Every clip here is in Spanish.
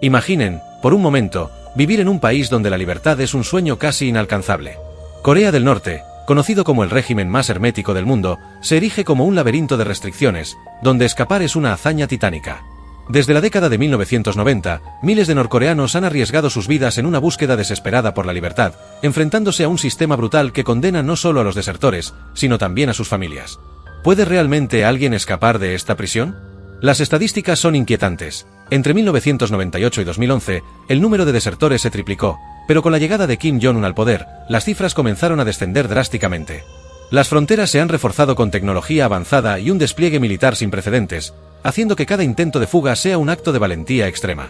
Imaginen, por un momento, vivir en un país donde la libertad es un sueño casi inalcanzable. Corea del Norte, conocido como el régimen más hermético del mundo, se erige como un laberinto de restricciones, donde escapar es una hazaña titánica. Desde la década de 1990, miles de norcoreanos han arriesgado sus vidas en una búsqueda desesperada por la libertad, enfrentándose a un sistema brutal que condena no solo a los desertores, sino también a sus familias. ¿Puede realmente alguien escapar de esta prisión? Las estadísticas son inquietantes. Entre 1998 y 2011, el número de desertores se triplicó, pero con la llegada de Kim Jong-un al poder, las cifras comenzaron a descender drásticamente. Las fronteras se han reforzado con tecnología avanzada y un despliegue militar sin precedentes, haciendo que cada intento de fuga sea un acto de valentía extrema.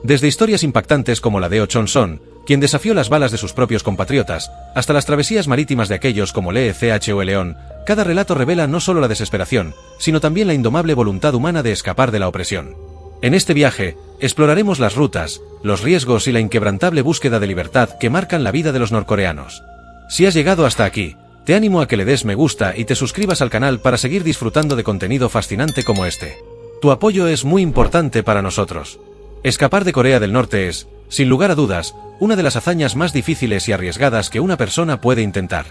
Desde historias impactantes como la de Oh Chon-son, quien desafió las balas de sus propios compatriotas, hasta las travesías marítimas de aquellos como Lee Chol-leon, cada relato revela no solo la desesperación, sino también la indomable voluntad humana de escapar de la opresión. En este viaje, exploraremos las rutas, los riesgos y la inquebrantable búsqueda de libertad que marcan la vida de los norcoreanos. Si has llegado hasta aquí, te animo a que le des me gusta y te suscribas al canal para seguir disfrutando de contenido fascinante como este. Tu apoyo es muy importante para nosotros. Escapar de Corea del Norte es, sin lugar a dudas, una de las hazañas más difíciles y arriesgadas que una persona puede intentar.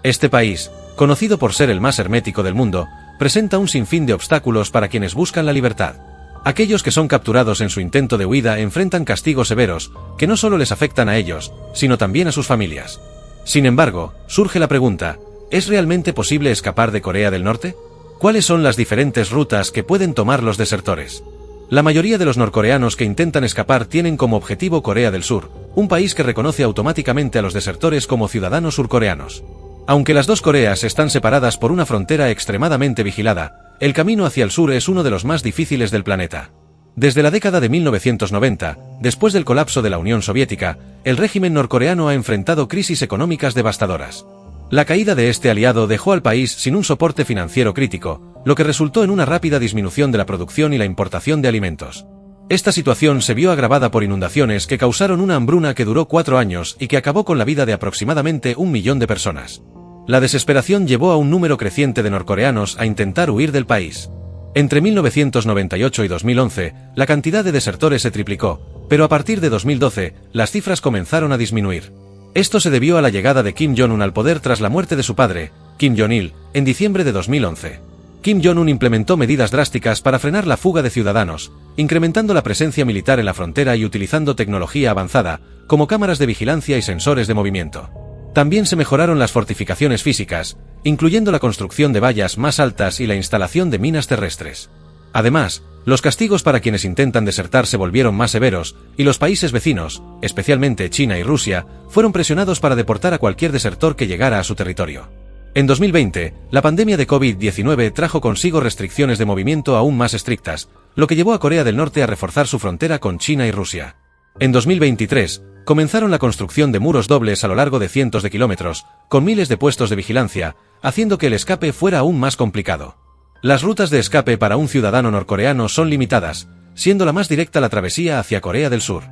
Este país, conocido por ser el más hermético del mundo, presenta un sinfín de obstáculos para quienes buscan la libertad. Aquellos que son capturados en su intento de huida enfrentan castigos severos, que no solo les afectan a ellos, sino también a sus familias. Sin embargo, surge la pregunta, ¿es realmente posible escapar de Corea del Norte? ¿Cuáles son las diferentes rutas que pueden tomar los desertores? La mayoría de los norcoreanos que intentan escapar tienen como objetivo Corea del Sur, un país que reconoce automáticamente a los desertores como ciudadanos surcoreanos. Aunque las dos Coreas están separadas por una frontera extremadamente vigilada, el camino hacia el sur es uno de los más difíciles del planeta. Desde la década de 1990, después del colapso de la Unión Soviética, el régimen norcoreano ha enfrentado crisis económicas devastadoras. La caída de este aliado dejó al país sin un soporte financiero crítico, lo que resultó en una rápida disminución de la producción y la importación de alimentos. Esta situación se vio agravada por inundaciones que causaron una hambruna que duró 4 años y que acabó con la vida de aproximadamente 1 millón de personas. La desesperación llevó a un número creciente de norcoreanos a intentar huir del país. Entre 1998 y 2011, la cantidad de desertores se triplicó, pero a partir de 2012, las cifras comenzaron a disminuir. Esto se debió a la llegada de Kim Jong-un al poder tras la muerte de su padre, Kim Jong-il, en diciembre de 2011. Kim Jong-un implementó medidas drásticas para frenar la fuga de ciudadanos, incrementando la presencia militar en la frontera y utilizando tecnología avanzada, como cámaras de vigilancia y sensores de movimiento. También se mejoraron las fortificaciones físicas, incluyendo la construcción de vallas más altas y la instalación de minas terrestres. Además, los castigos para quienes intentan desertar se volvieron más severos, y los países vecinos, especialmente China y Rusia, fueron presionados para deportar a cualquier desertor que llegara a su territorio. En 2020, la pandemia de COVID-19 trajo consigo restricciones de movimiento aún más estrictas, lo que llevó a Corea del Norte a reforzar su frontera con China y Rusia. En 2023, comenzaron la construcción de muros dobles a lo largo de cientos de kilómetros, con miles de puestos de vigilancia, haciendo que el escape fuera aún más complicado. Las rutas de escape para un ciudadano norcoreano son limitadas, siendo la más directa la travesía hacia Corea del Sur.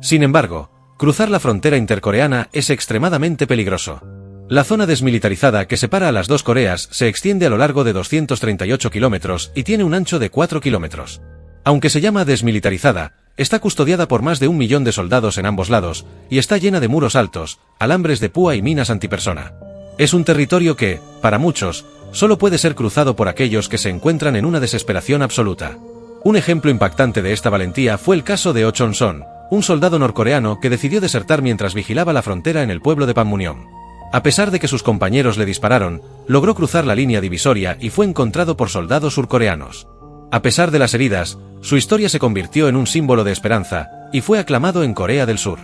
Sin embargo, cruzar la frontera intercoreana es extremadamente peligroso. La zona desmilitarizada que separa a las dos Coreas se extiende a lo largo de 238 kilómetros y tiene un ancho de 4 kilómetros. Aunque se llama desmilitarizada, está custodiada por más de 1 millón de soldados en ambos lados, y está llena de muros altos, alambres de púa y minas antipersona. Es un territorio que, para muchos, solo puede ser cruzado por aquellos que se encuentran en una desesperación absoluta. Un ejemplo impactante de esta valentía fue el caso de Oh Chon-son, un soldado norcoreano que decidió desertar mientras vigilaba la frontera en el pueblo de Panmunjom. A pesar de que sus compañeros le dispararon, logró cruzar la línea divisoria y fue encontrado por soldados surcoreanos. A pesar de las heridas, su historia se convirtió en un símbolo de esperanza, y fue aclamado en Corea del Sur.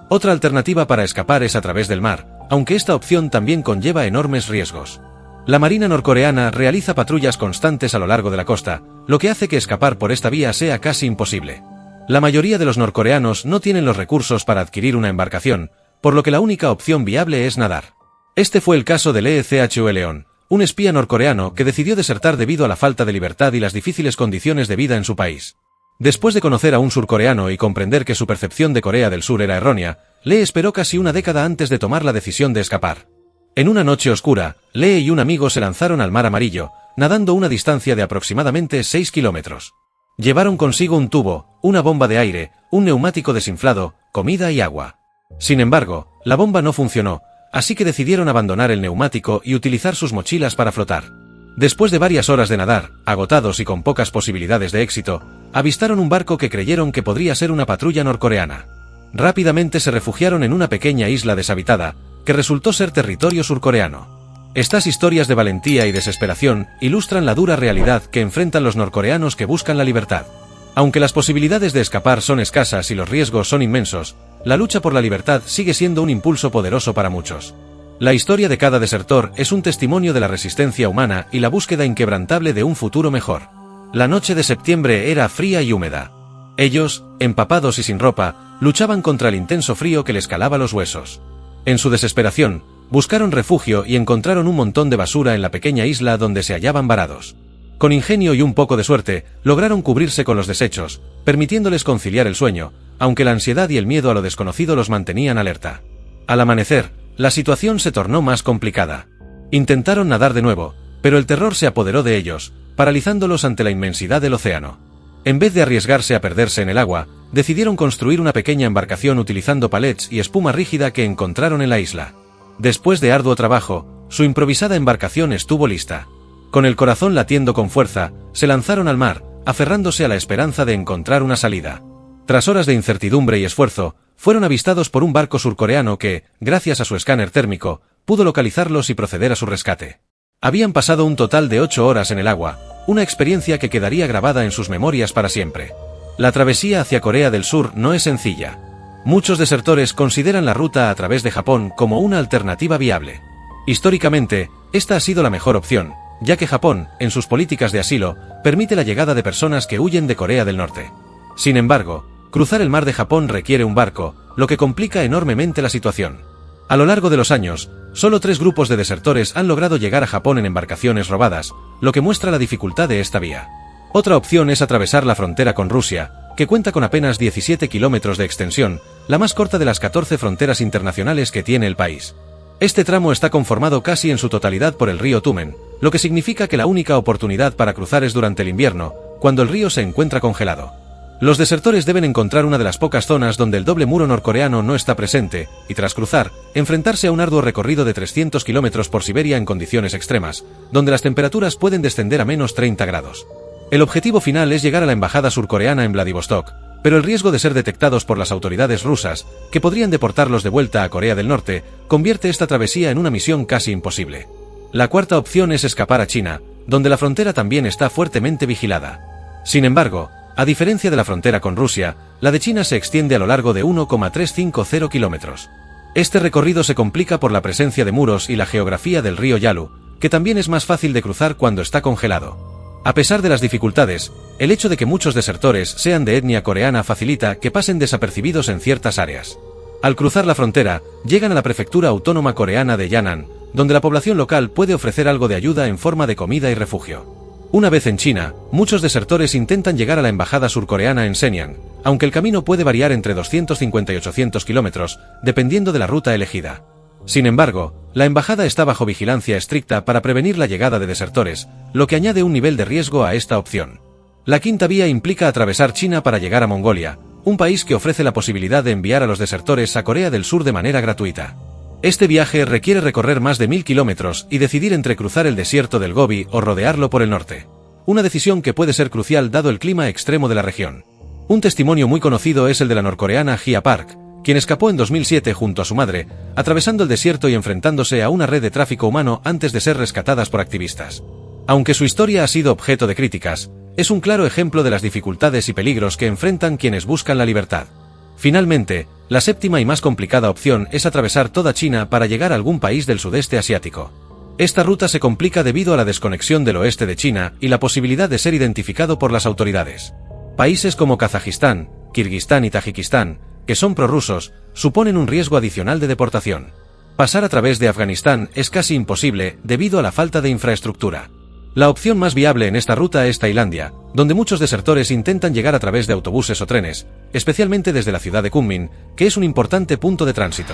Otra alternativa para escapar es a través del mar, aunque esta opción también conlleva enormes riesgos. La Marina norcoreana realiza patrullas constantes a lo largo de la costa, lo que hace que escapar por esta vía sea casi imposible. La mayoría de los norcoreanos no tienen los recursos para adquirir una embarcación, por lo que la única opción viable es nadar. Este fue el caso de Lee Chol-leon, un espía norcoreano que decidió desertar debido a la falta de libertad y las difíciles condiciones de vida en su país. Después de conocer a un surcoreano y comprender que su percepción de Corea del Sur era errónea, Lee esperó casi una década antes de tomar la decisión de escapar. En una noche oscura, Lee y un amigo se lanzaron al Mar Amarillo, nadando una distancia de aproximadamente 6 kilómetros. Llevaron consigo un tubo, una bomba de aire, un neumático desinflado, comida y agua. Sin embargo, la bomba no funcionó, así que decidieron abandonar el neumático y utilizar sus mochilas para flotar. Después de varias horas de nadar, agotados y con pocas posibilidades de éxito, avistaron un barco que creyeron que podría ser una patrulla norcoreana. Rápidamente se refugiaron en una pequeña isla deshabitada, que resultó ser territorio surcoreano. Estas historias de valentía y desesperación ilustran la dura realidad que enfrentan los norcoreanos que buscan la libertad. Aunque las posibilidades de escapar son escasas y los riesgos son inmensos, la lucha por la libertad sigue siendo un impulso poderoso para muchos. La historia de cada desertor es un testimonio de la resistencia humana y la búsqueda inquebrantable de un futuro mejor. La noche de septiembre era fría y húmeda. Ellos, empapados y sin ropa, luchaban contra el intenso frío que les calaba los huesos. En su desesperación, buscaron refugio y encontraron un montón de basura en la pequeña isla donde se hallaban varados. Con ingenio y un poco de suerte, lograron cubrirse con los desechos, permitiéndoles conciliar el sueño, aunque la ansiedad y el miedo a lo desconocido los mantenían alerta. Al amanecer, la situación se tornó más complicada. Intentaron nadar de nuevo, pero el terror se apoderó de ellos, paralizándolos ante la inmensidad del océano. En vez de arriesgarse a perderse en el agua, decidieron construir una pequeña embarcación utilizando palets y espuma rígida que encontraron en la isla. Después de arduo trabajo, su improvisada embarcación estuvo lista. Con el corazón latiendo con fuerza, se lanzaron al mar, aferrándose a la esperanza de encontrar una salida. Tras horas de incertidumbre y esfuerzo, fueron avistados por un barco surcoreano que, gracias a su escáner térmico, pudo localizarlos y proceder a su rescate. Habían pasado un total de 8 horas en el agua, una experiencia que quedaría grabada en sus memorias para siempre. La travesía hacia Corea del Sur no es sencilla. Muchos desertores consideran la ruta a través de Japón como una alternativa viable. Históricamente, esta ha sido la mejor opción, ya que Japón, en sus políticas de asilo, permite la llegada de personas que huyen de Corea del Norte. Sin embargo, cruzar el mar de Japón requiere un barco, lo que complica enormemente la situación. A lo largo de los años, solo 3 grupos de desertores han logrado llegar a Japón en embarcaciones robadas, lo que muestra la dificultad de esta vía. Otra opción es atravesar la frontera con Rusia, que cuenta con apenas 17 kilómetros de extensión, la más corta de las 14 fronteras internacionales que tiene el país. Este tramo está conformado casi en su totalidad por el río Tumen, lo que significa que la única oportunidad para cruzar es durante el invierno, cuando el río se encuentra congelado. Los desertores deben encontrar una de las pocas zonas donde el doble muro norcoreano no está presente, y tras cruzar, enfrentarse a un arduo recorrido de 300 kilómetros por Siberia en condiciones extremas, donde las temperaturas pueden descender a menos 30 grados. El objetivo final es llegar a la embajada surcoreana en Vladivostok, pero el riesgo de ser detectados por las autoridades rusas, que podrían deportarlos de vuelta a Corea del Norte, convierte esta travesía en una misión casi imposible. La cuarta opción es escapar a China, donde la frontera también está fuertemente vigilada. Sin embargo, a diferencia de la frontera con Rusia, la de China se extiende a lo largo de 1,350 kilómetros. Este recorrido se complica por la presencia de muros y la geografía del río Yalu, que también es más fácil de cruzar cuando está congelado. A pesar de las dificultades, el hecho de que muchos desertores sean de etnia coreana facilita que pasen desapercibidos en ciertas áreas. Al cruzar la frontera, llegan a la prefectura autónoma coreana de Yan'an, donde la población local puede ofrecer algo de ayuda en forma de comida y refugio. Una vez en China, muchos desertores intentan llegar a la embajada surcoreana en Shenyang, aunque el camino puede variar entre 250 y 800 kilómetros, dependiendo de la ruta elegida. Sin embargo, la embajada está bajo vigilancia estricta para prevenir la llegada de desertores, lo que añade un nivel de riesgo a esta opción. La quinta vía implica atravesar China para llegar a Mongolia, un país que ofrece la posibilidad de enviar a los desertores a Corea del Sur de manera gratuita. Este viaje requiere recorrer más de 1000 kilómetros y decidir entre cruzar el desierto del Gobi o rodearlo por el norte. Una decisión que puede ser crucial dado el clima extremo de la región. Un testimonio muy conocido es el de la norcoreana Hya Park, quien escapó en 2007 junto a su madre, atravesando el desierto y enfrentándose a una red de tráfico humano antes de ser rescatadas por activistas. Aunque su historia ha sido objeto de críticas, es un claro ejemplo de las dificultades y peligros que enfrentan quienes buscan la libertad. Finalmente, la séptima y más complicada opción es atravesar toda China para llegar a algún país del sudeste asiático. Esta ruta se complica debido a la desconexión del oeste de China y la posibilidad de ser identificado por las autoridades. Países como Kazajistán, Kirguistán y Tayikistán, que son prorrusos, suponen un riesgo adicional de deportación. Pasar a través de Afganistán es casi imposible debido a la falta de infraestructura. La opción más viable en esta ruta es Tailandia, donde muchos desertores intentan llegar a través de autobuses o trenes, especialmente desde la ciudad de Kunming, que es un importante punto de tránsito.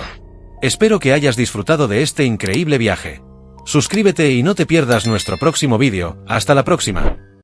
Espero que hayas disfrutado de este increíble viaje. Suscríbete y no te pierdas nuestro próximo vídeo. Hasta la próxima.